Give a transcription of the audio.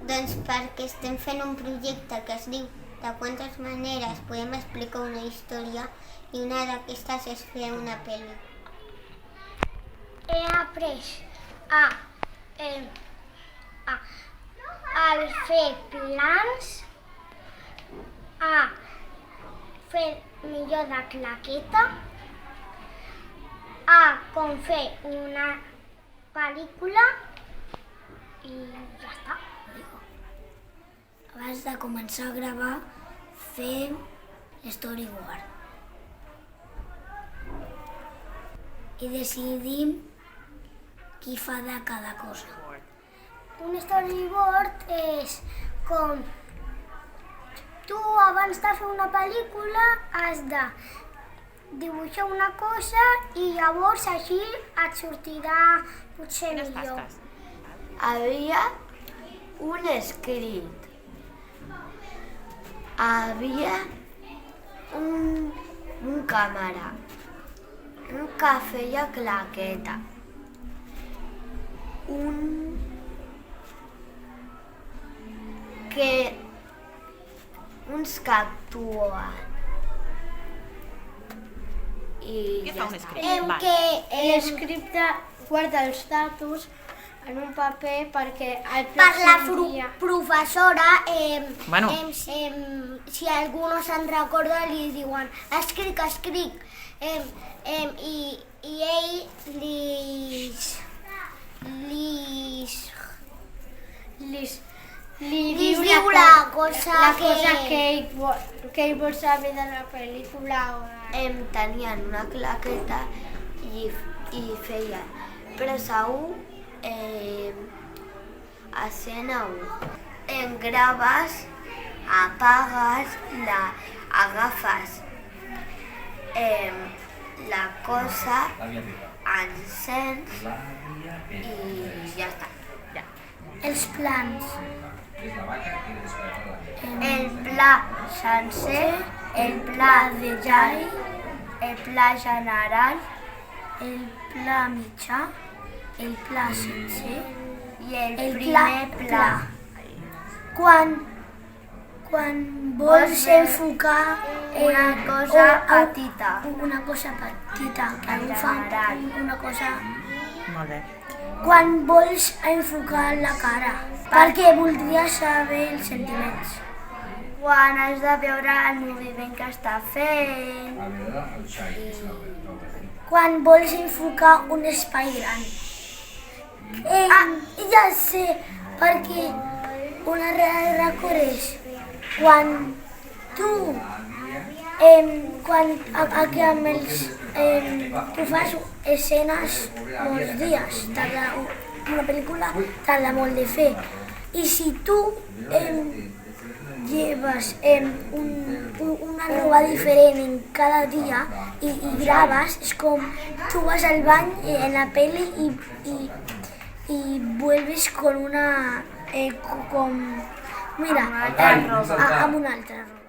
Doncs perquè estem fent un projecte que es diu De quantes maneres podem explicar una història i una d'aquestes és fer una pel·li. He après a fer plans, a fer millor de claqueta, a com fer una pel·lícula i ja està. Abans de començar a gravar, fem storyboard. I decidim qui fa de cada cosa. Un storyboard és com tu abans de fer una pel·lícula has de dibuixar una cosa i llavors així et sortirà potser millor. Havia un script. Havia un càmera, un que feia claqueta, uns que actuen. I ja està. Que l'escripte guarda els datos en un paper perquè al Per la professora, Si algú no se'n recorda, li diuen escric, i ell li diu la cosa que ell vol saber de la pel·lícula. Tenien una claqueta i feien presa 1, escena 1. Graves, apagues, agafes la cosa, encens i ja està. els plans. El pla sencer, el pla de detall, el pla general, El pla mitjà, el pla sencer, i el pla primer pla. Quan vols enfocar Una cosa petita. Una cosa petita, que algú fa una cosa... Molt bé. Quan vols enfocar la cara, perquè voldries saber els sentiments. Quan has de veure el moviment que està fent. Quan vols enfocar un espai gran. Ja sé, perquè una record és quan tu tu fas escenes molts dies, una pel·lícula tarda molt de fer. I si tu lleves una roba diferent en cada dia i graves, és com tu vas al bany en la peli y vuelves con una... mira, amb una altra roba.